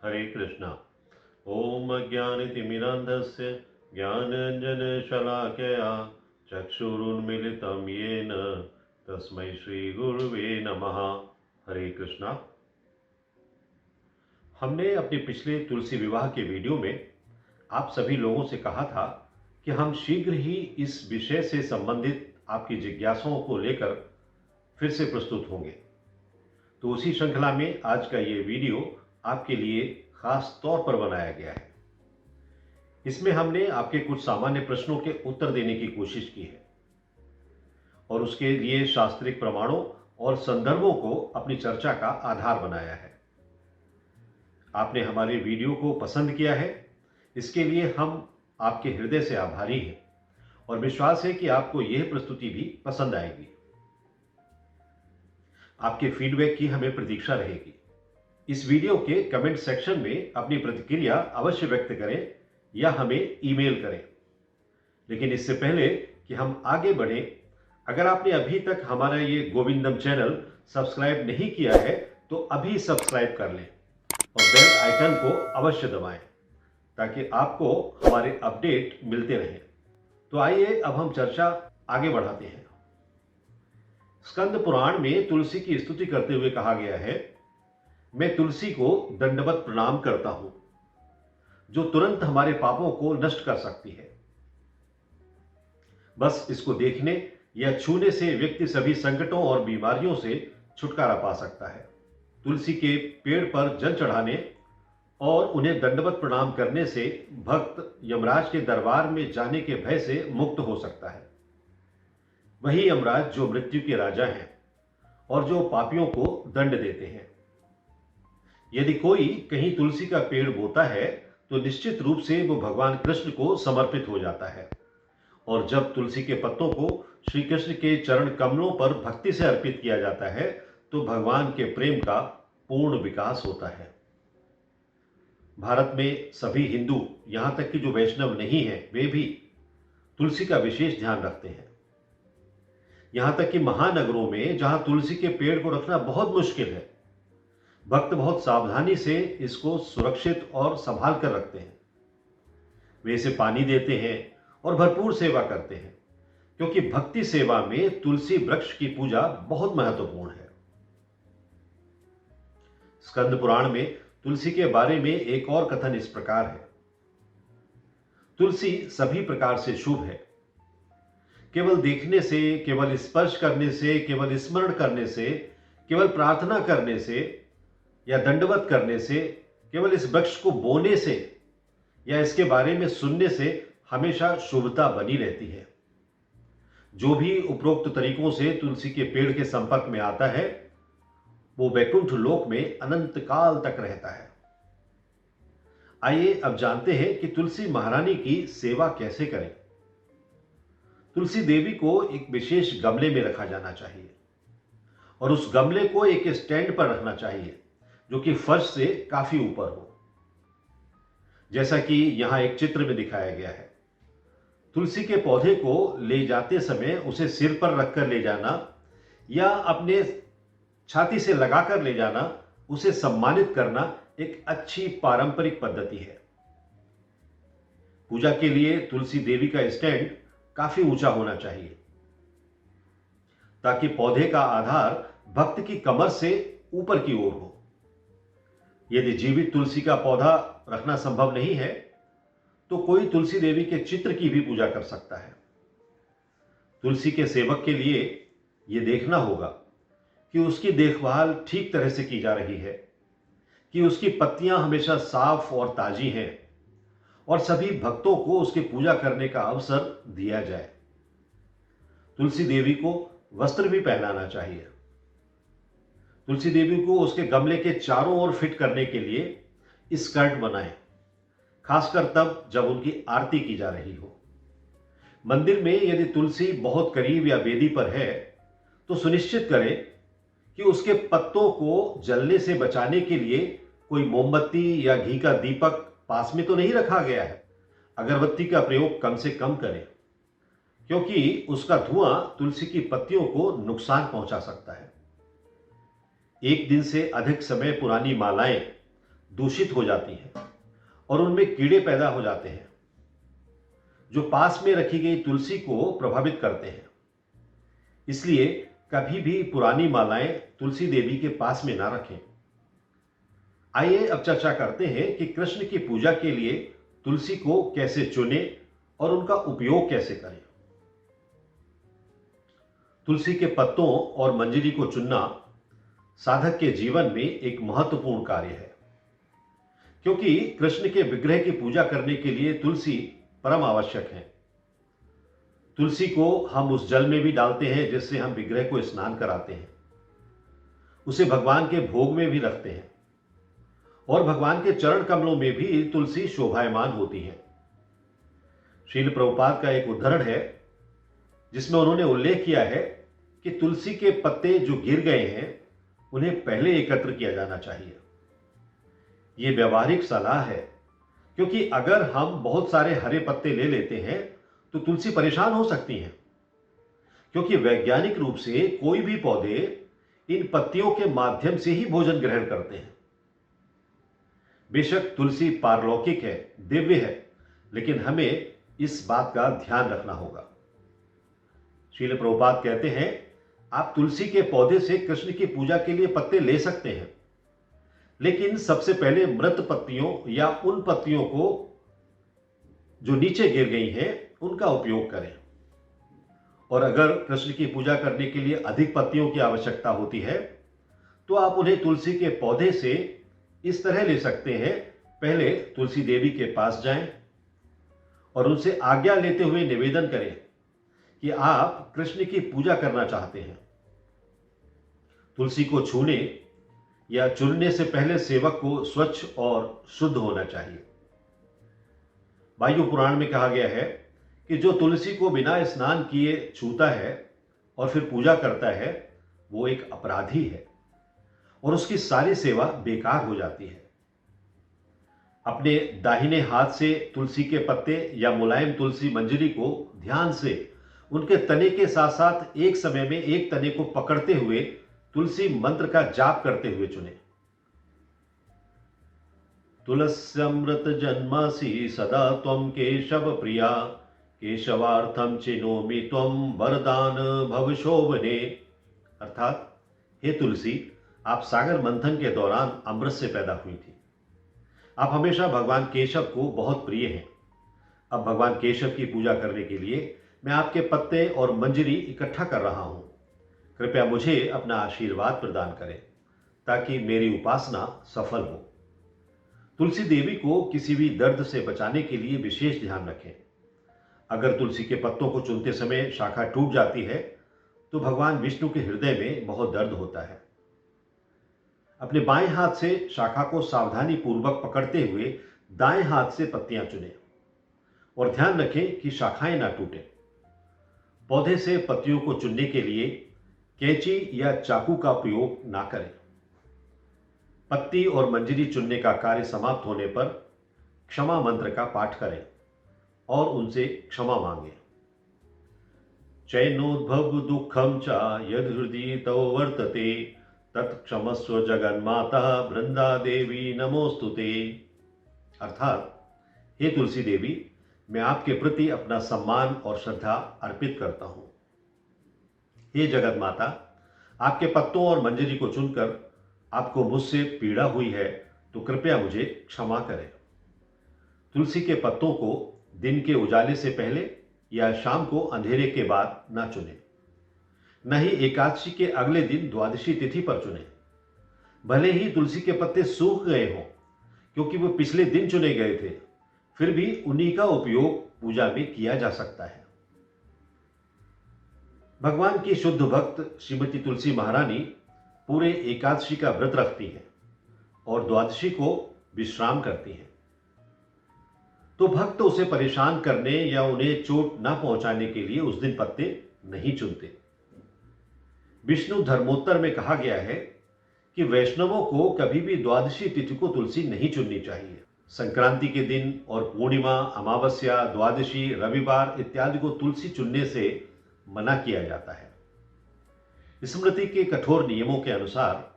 हरे कृष्णा। ओम अज्ञानतिमिरान्धस्य ज्ञानाञ्जनशलाकया चक्षुरुन्मीलितं येन तस्मै श्रीगुरुवे नमः। हरे कृष्णा। हमने अपने पिछले तुलसी विवाह के वीडियो में आप सभी लोगों से कहा था कि हम शीघ्र ही इस विषय से संबंधित आपकी जिज्ञासाओं को लेकर फिर से प्रस्तुत होंगे। तो उसी श्रृंखला में आज का ये वीडियो आपके लिए खास तौर पर बनाया गया है। इसमें हमने आपके कुछ सामान्य प्रश्नों के उत्तर देने की कोशिश की है और उसके लिए शास्त्रिक प्रमाणों और संदर्भों को अपनी चर्चा का आधार बनाया है। आपने हमारे वीडियो को पसंद किया है, इसके लिए हम आपके हृदय से आभारी हैं और विश्वास है कि आपको यह प्रस्तुति भी पसंद आएगी। आपके फीडबैक की हमें प्रतीक्षा रहेगी। इस वीडियो के कमेंट सेक्शन में अपनी प्रतिक्रिया अवश्य व्यक्त करें या हमें ईमेल करें। लेकिन इससे पहले कि हम आगे बढ़ें, अगर आपने अभी तक हमारा ये गोविंदम चैनल सब्सक्राइब नहीं किया है तो अभी सब्सक्राइब कर लें और बेल आइकन को अवश्य दबाएं ताकि आपको हमारे अपडेट मिलते रहें। तो आइए अब हम चर्चा आगे बढ़ाते हैं। स्कंद पुराण में तुलसी की स्तुति करते हुए कहा गया है, मैं तुलसी को दंडवत प्रणाम करता हूं जो तुरंत हमारे पापों को नष्ट कर सकती है। बस इसको देखने या छूने से व्यक्ति सभी संकटों और बीमारियों से छुटकारा पा सकता है। तुलसी के पेड़ पर जल चढ़ाने और उन्हें दंडवत प्रणाम करने से भक्त यमराज के दरबार में जाने के भय से मुक्त हो सकता है। वही यमराज जो मृत्यु के राजा हैं और जो पापियों को दंड देते हैं। यदि कोई कहीं तुलसी का पेड़ बोता है तो निश्चित रूप से वो भगवान कृष्ण को समर्पित हो जाता है और जब तुलसी के पत्तों को श्री कृष्ण के चरण कमलों पर भक्ति से अर्पित किया जाता है तो भगवान के प्रेम का पूर्ण विकास होता है। भारत में सभी हिंदू, यहां तक कि जो वैष्णव नहीं है, वे भी तुलसी का विशेष ध्यान रखते हैं। यहां तक कि महानगरों में जहां तुलसी के पेड़ को रखना बहुत मुश्किल है, भक्त बहुत सावधानी से इसको सुरक्षित और संभाल कर रखते हैं। वे इसे पानी देते हैं और भरपूर सेवा करते हैं क्योंकि भक्ति सेवा में तुलसी वृक्ष की पूजा बहुत महत्वपूर्ण है। स्कंद पुराण में तुलसी के बारे में एक और कथन इस प्रकार है, तुलसी सभी प्रकार से शुभ है। केवल देखने से, केवल स्पर्श करने से, केवल स्मरण करने से, केवल प्रार्थना करने से या दंडवत करने से, केवल इस वृक्ष को बोने से या इसके बारे में सुनने से हमेशा शुभता बनी रहती है। जो भी उपरोक्त तरीकों से तुलसी के पेड़ के संपर्क में आता है वो वैकुंठ लोक में अनंत काल तक रहता है। आइए अब जानते हैं कि तुलसी महारानी की सेवा कैसे करें। तुलसी देवी को एक विशेष गमले में रखा जाना चाहिए और उस गमले को एक स्टैंड पर रखना चाहिए जो कि फर्श से काफी ऊपर हो, जैसा कि यहां एक चित्र में दिखाया गया है। तुलसी के पौधे को ले जाते समय उसे सिर पर रखकर ले जाना या अपने छाती से लगाकर ले जाना, उसे सम्मानित करना एक अच्छी पारंपरिक पद्धति है। पूजा के लिए तुलसी देवी का स्टैंड काफी ऊंचा होना चाहिए ताकि पौधे का आधार भक्त की कमर से ऊपर की ओर हो। यदि जीवित तुलसी का पौधा रखना संभव नहीं है तो कोई तुलसी देवी के चित्र की भी पूजा कर सकता है। तुलसी के सेवक के लिए यह देखना होगा कि उसकी देखभाल ठीक तरह से की जा रही है, कि उसकी पत्तियां हमेशा साफ और ताजी हैं और सभी भक्तों को उसकी पूजा करने का अवसर दिया जाए। तुलसी देवी को वस्त्र भी पहनाना चाहिए। तुलसी देवी को उसके गमले के चारों ओर फिट करने के लिए स्कर्ट बनाएं, खासकर तब जब उनकी आरती की जा रही हो। मंदिर में यदि तुलसी बहुत करीब या वेदी पर है तो सुनिश्चित करें कि उसके पत्तों को जलने से बचाने के लिए कोई मोमबत्ती या घी का दीपक पास में तो नहीं रखा गया है। अगरबत्ती का प्रयोग कम से कम करें क्योंकि उसका धुआं तुलसी की पत्तियों को नुकसान पहुंचा सकता है। एक दिन से अधिक समय पुरानी मालाएं दूषित हो जाती हैं और उनमें कीड़े पैदा हो जाते हैं जो पास में रखी गई तुलसी को प्रभावित करते हैं। इसलिए कभी भी पुरानी मालाएं तुलसी देवी के पास में ना रखें। आइए अब चर्चा करते हैं कि कृष्ण की पूजा के लिए तुलसी को कैसे चुनें और उनका उपयोग कैसे करें। तुलसी के पत्तों और मंजरी को चुनना साधक के जीवन में एक महत्वपूर्ण कार्य है, क्योंकि कृष्ण के विग्रह की पूजा करने के लिए तुलसी परम आवश्यक है। तुलसी को हम उस जल में भी डालते हैं जिससे हम विग्रह को स्नान कराते हैं, उसे भगवान के भोग में भी रखते हैं और भगवान के चरण कमलों में भी तुलसी शोभायमान होती है। श्रील प्रभुपाद का एक उद्धरण है जिसमें उन्होंने उल्लेख किया है कि तुलसी के पत्ते जो गिर गए हैं उन्हें पहले एकत्र किया जाना चाहिए। यह व्यावहारिक सलाह है, क्योंकि अगर हम बहुत सारे हरे पत्ते ले लेते हैं तो तुलसी परेशान हो सकती हैं, क्योंकि वैज्ञानिक रूप से कोई भी पौधे इन पत्तियों के माध्यम से ही भोजन ग्रहण करते हैं। बेशक तुलसी पारलौकिक है, दिव्य है, लेकिन हमें इस बात का ध्यान रखना होगा। श्रील प्रभुपाद कहते हैं, आप तुलसी के पौधे से कृष्ण की पूजा के लिए पत्ते ले सकते हैं, लेकिन सबसे पहले मृत पत्तियों या उन पत्तियों को जो नीचे गिर गई हैं उनका उपयोग करें। और अगर कृष्ण की पूजा करने के लिए अधिक पत्तियों की आवश्यकता होती है तो आप उन्हें तुलसी के पौधे से इस तरह ले सकते हैं। पहले तुलसी देवी के पास जाएं और उनसे आज्ञा लेते हुए निवेदन करें कि आप कृष्ण की पूजा करना चाहते हैं। तुलसी को छूने या चुनने से पहले सेवक को स्वच्छ और शुद्ध होना चाहिए। वायु पुराण में कहा गया है कि जो तुलसी को बिना स्नान किए छूता है और फिर पूजा करता है वो एक अपराधी है और उसकी सारी सेवा बेकार हो जाती है। अपने दाहिने हाथ से तुलसी के पत्ते या मुलायम तुलसी मंजरी को ध्यान से उनके तने के साथ साथ एक समय में एक तने को पकड़ते हुए तुलसी मंत्र का जाप करते हुए चुने। तुलस्यमृत जन्मासि सदा त्वं केशव प्रिया, केशवार्थम चिनोमि त्वं वरदान भव शोभने। अर्थात, हे तुलसी, आप सागर मंथन के दौरान अमृत से पैदा हुई थी। आप हमेशा भगवान केशव को बहुत प्रिय हैं। अब भगवान केशव की पूजा करने के लिए मैं आपके पत्ते और मंजरी इकट्ठा कर रहा हूं। कृपया मुझे अपना आशीर्वाद प्रदान करें ताकि मेरी उपासना सफल हो। तुलसी देवी को किसी भी दर्द से बचाने के लिए विशेष ध्यान रखें। अगर तुलसी के पत्तों को चुनते समय शाखा टूट जाती है तो भगवान विष्णु के हृदय में बहुत दर्द होता है। अपने बाएं हाथ से शाखा को सावधानी पूर्वक पकड़ते हुए दाएं हाथ से पत्तियां चुनें और ध्यान रखें कि शाखाएं ना टूटें। पौधे से पत्तियों को चुनने के लिए कैंची या चाकू का उपयोग ना करें। पत्ती और मंजरी चुनने का कार्य समाप्त होने पर क्षमा मंत्र का पाठ करें और उनसे क्षमा मांगें। चैनोद्भव दुखम च यद हृदि तव वर्तते, तत्क्षमस्व जगन्माता वृंदा देवी नमोस्तुते। अर्थात, हे तुलसी देवी, मैं आपके प्रति अपना सम्मान और श्रद्धा अर्पित करता हूं। हे जगत माता, आपके पत्तों और मंजरी को चुनकर आपको मुझसे पीड़ा हुई है तो कृपया मुझे क्षमा करें। तुलसी के पत्तों को दिन के उजाले से पहले या शाम को अंधेरे के बाद ना चुनें। न ही एकादशी के अगले दिन द्वादशी तिथि पर चुनें। भले ही तुलसी के पत्ते सूख गए हों, क्योंकि वो पिछले दिन चुने गए थे, फिर भी उन्हीं का उपयोग पूजा में किया जा सकता है। भगवान की शुद्ध भक्त श्रीमती तुलसी महारानी पूरे एकादशी का व्रत रखती हैं और द्वादशी को विश्राम करती हैं। तो भक्त उसे परेशान करने या उन्हें चोट न पहुंचाने के लिए उस दिन पत्ते नहीं चुनते। विष्णु धर्मोत्तर में कहा गया है कि वैष्णवों को कभी भी द्वादशी तिथि को तुलसी नहीं चुननी चाहिए। संक्रांति के दिन और पूर्णिमा, अमावस्या, द्वादशी, रविवार इत्यादि को तुलसी चुनने से मना किया जाता है। स्मृति के कठोर नियमों के अनुसार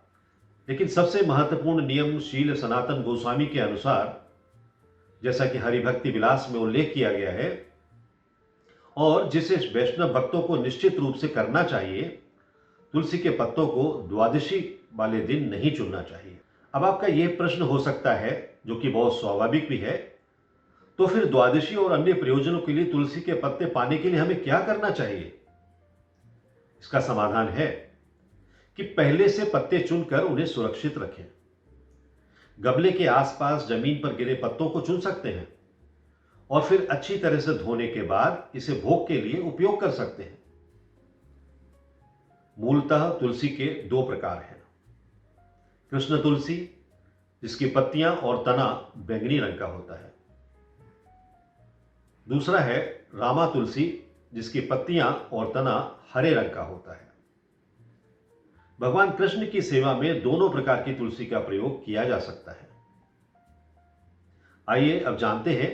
लेकिन सबसे महत्वपूर्ण नियम शील सनातन गोस्वामी के अनुसार, जैसा कि हरिभक्ति विलास में उल्लेख किया गया है, और जिसे वैष्णव भक्तों को निश्चित रूप से करना चाहिए, तुलसी के पत्तों को द्वादशी वाले दिन नहीं चुनना चाहिए। अब आपका यह प्रश्न हो सकता है, जो कि बहुत स्वाभाविक भी है, तो फिर द्वादशी और अन्य प्रयोजनों के लिए तुलसी के पत्ते पाने के लिए हमें क्या करना चाहिए? इसका समाधान है कि पहले से पत्ते चुनकर उन्हें सुरक्षित रखें। गमले के आसपास जमीन पर गिरे पत्तों को चुन सकते हैं और फिर अच्छी तरह से धोने के बाद इसे भोग के लिए उपयोग कर सकते हैं। मूलतः तुलसी के दो प्रकार हैं। कृष्ण तुलसी, जिसकी पत्तियां और तना बैंगनी रंग का होता है। दूसरा है रामा तुलसी, जिसकी पत्तियां और तना हरे रंग का होता है। भगवान कृष्ण की सेवा में दोनों प्रकार की तुलसी का प्रयोग किया जा सकता है। आइए अब जानते हैं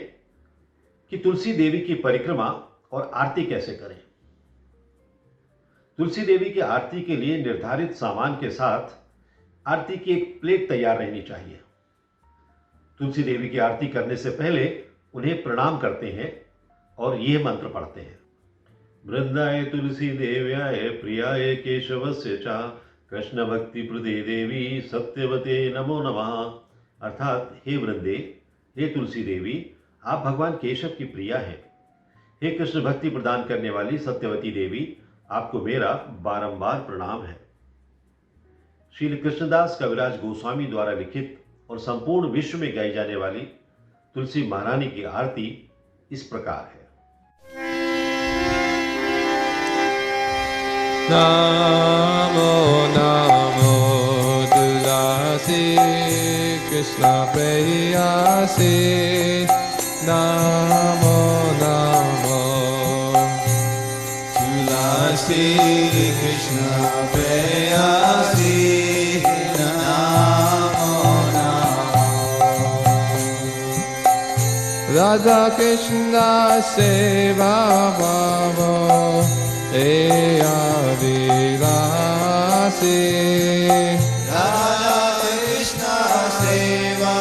कि तुलसी देवी की परिक्रमा और आरती कैसे करें। तुलसी देवी की आरती के लिए निर्धारित सामान के साथ आरती की एक प्लेट तैयार रहनी चाहिए। तुलसी देवी की आरती करने से पहले उन्हें प्रणाम करते हैं और यह मंत्र पढ़ते हैं। वृंदाय तुलसी देव्याय प्रियाय केशवस्य च कृष्ण भक्ति प्रदे देवी सत्यवते नमो नमः। अर्थात हे वृंदे, हे तुलसी देवी, आप भगवान केशव की प्रिया हैं। हे कृष्ण भक्ति प्रदान करने वाली सत्यवती देवी, आपको मेरा बारंबार प्रणाम है। श्री कृष्णदास कविराज गोस्वामी द्वारा लिखित और संपूर्ण विश्व में गाई जाने वाली तुलसी महारानी की आरती इस प्रकार है। नमो नमो तुलसी कृष्ण प्रेयसी, नमो नमो तुलसी कृष्ण प्रेयसी, नमो नमो राधा कृष्ण सेवा भावो विलासी, राधा कृष्ण सेवा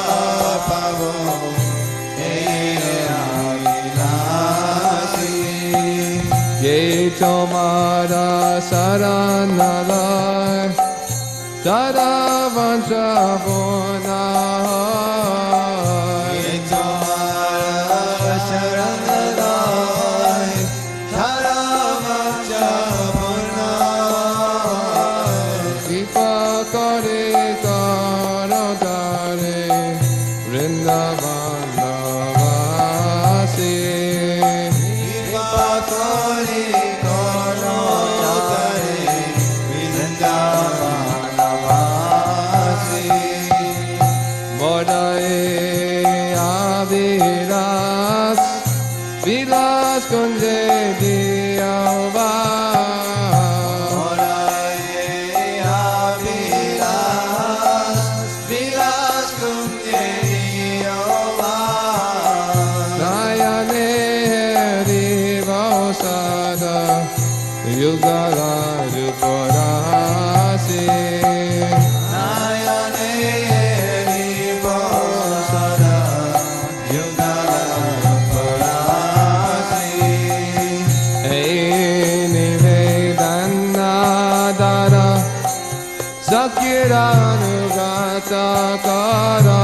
पावो विलासी। ये तुम्हारा शरण लय सदा वंश पूर्ण, ये तुम्हारा शरण लय सदा वंश पूर्ण। कृपा करे करो करे वृंदावन वासी, कृपा करे करो करे वृंदावन वासी। मोराए अविलास विलास कुंजे दियावा, युगला रूपरासी, नयने सदा युगला रूपरासी। हे निवेदनादर सखीरानुगत करो,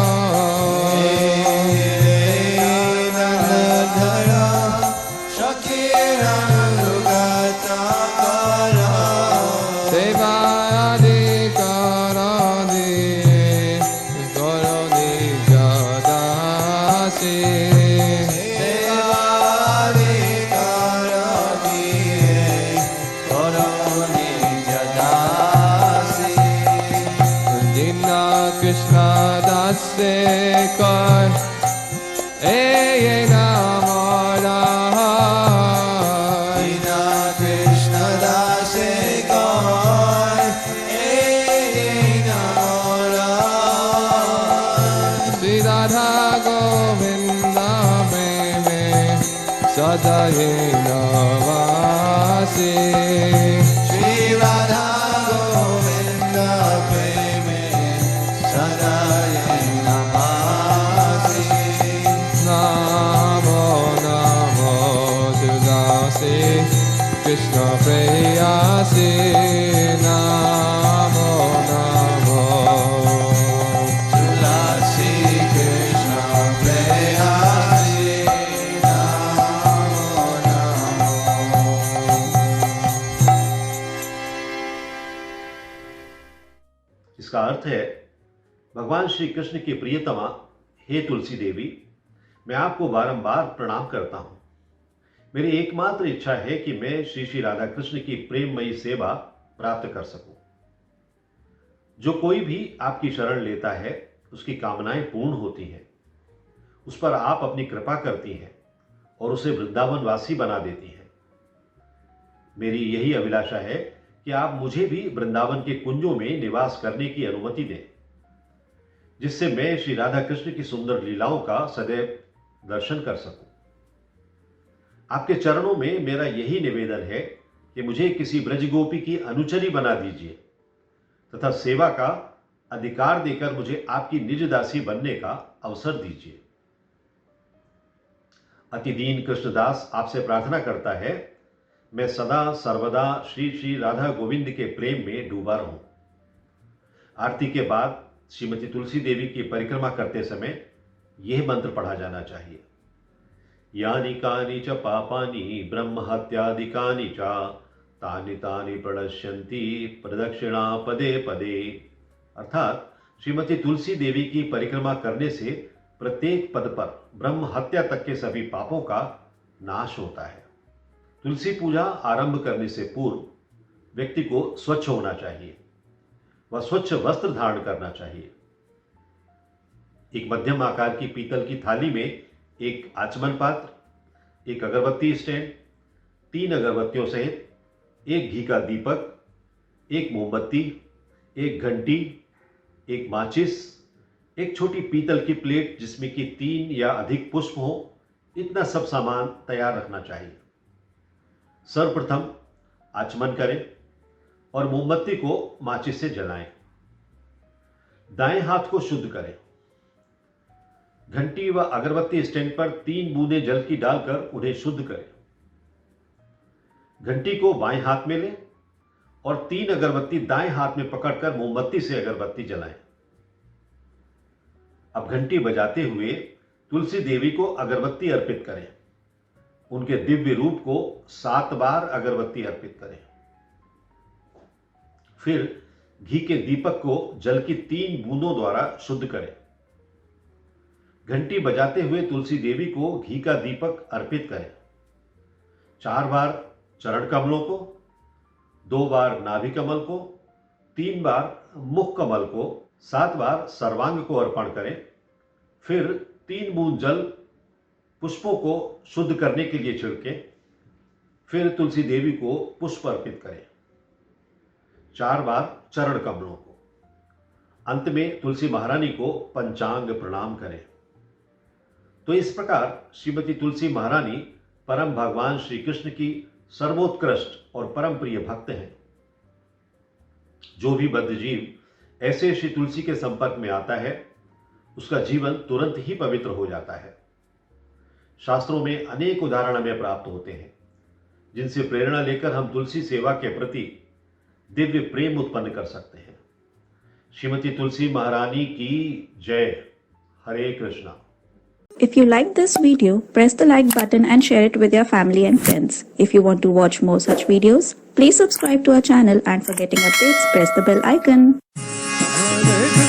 सदाये नवासी, श्री राधा गोविंद प्रेमे जिसका अर्थ है, भगवान श्री कृष्ण की प्रियतमा हे तुलसी देवी, मैं आपको बारंबार प्रणाम करता हूं। मेरी एकमात्र इच्छा है कि मैं श्री श्री राधा कृष्ण की प्रेममयी सेवा प्राप्त कर सकूं। जो कोई भी आपकी शरण लेता है उसकी कामनाएं पूर्ण होती हैं, उस पर आप अपनी कृपा करती हैं और उसे वृंदावन वासी बना देती हैं। मेरी यही अभिलाषा है कि आप मुझे भी वृंदावन के कुंजों में निवास करने की अनुमति दें, जिससे मैं श्री राधा कृष्ण की सुंदर लीलाओं का सदैव दर्शन कर सकूं। आपके चरणों में मेरा यही निवेदन है कि मुझे किसी ब्रजगोपी की अनुचरी बना दीजिए तथा सेवा का अधिकार देकर मुझे आपकी निज दासी बनने का अवसर दीजिए। अतिदीन कृष्णदास आपसे प्रार्थना करता है, मैं सदा सर्वदा श्री श्री राधा गोविंद के प्रेम में डूबा रहूं। आरती के बाद श्रीमती तुलसी देवी की परिक्रमा करते समय यह मंत्र पढ़ा जाना चाहिए। यानि कानि च पापानि ब्रह्म हत्यादिकानि च तानि तानि प्रणश्यन्ति प्रदक्षिणा पदे पदे। अर्थात श्रीमती तुलसी देवी की परिक्रमा करने से प्रत्येक पद पर ब्रह्म हत्या तक के सभी पापों का नाश होता है। तुलसी पूजा आरंभ करने से पूर्व व्यक्ति को स्वच्छ होना चाहिए, वह स्वच्छ वस्त्र धारण करना चाहिए। एक मध्यम आकार की पीतल की थाली में एक आचमन पात्र, एक अगरबत्ती स्टैंड, 3 अगरबत्तियों सहित एक घी का दीपक, एक मोमबत्ती, एक घंटी, एक माचिस, एक छोटी पीतल की प्लेट जिसमें कि 3 या अधिक पुष्प हो, इतना सब सामान तैयार रखना चाहिए। सर्वप्रथम आचमन करें और मोमबत्ती को माचिस से जलाएं। दाएं हाथ को शुद्ध करें। घंटी व अगरबत्ती स्टैंड पर 3 बूंदें जल की डालकर उन्हें शुद्ध करें। घंटी को बाएं हाथ में लें और 3 अगरबत्ती दाएं हाथ में पकड़कर मोमबत्ती से अगरबत्ती जलाएं। अब घंटी बजाते हुए तुलसी देवी को अगरबत्ती अर्पित करें। उनके दिव्य रूप को 7 बार अगरबत्ती अर्पित करें। फिर घी के दीपक को जल की 3 बूंदों द्वारा शुद्ध करें। घंटी बजाते हुए तुलसी देवी को घी का दीपक अर्पित करें। 4 बार चरण कमलों को, 2 बार नाभि कमल को, 3 बार मुख कमल को, 7 बार सर्वांग को अर्पण करें। फिर 3 बूंद जल पुष्पों को शुद्ध करने के लिए छिड़कें। फिर तुलसी देवी को पुष्प अर्पित करें। 4 बार चरण कमलों को। अंत में तुलसी महारानी को पंचांग प्रणाम करें। तो इस प्रकार श्रीमती तुलसी महारानी परम भगवान श्री कृष्ण की सर्वोत्कृष्ट और परम प्रिय भक्त हैं। जो भी बद्ध जीव ऐसे श्री तुलसी के संपर्क में आता है, उसका जीवन तुरंत ही पवित्र हो जाता है। शास्त्रों में अनेक उदाहरण हमें प्राप्त होते हैं, जिनसे प्रेरणा लेकर हम तुलसी सेवा के प्रति दिव्य प्रेम उत्पन्न कर सकते हैं। श्रीमती तुलसी महारानी की जय। हरे Krishna. If you like this video, press the like button and share it with your family and friends. If you want to watch more such videos, please subscribe to our channel, and for getting updates, press the bell icon. Hare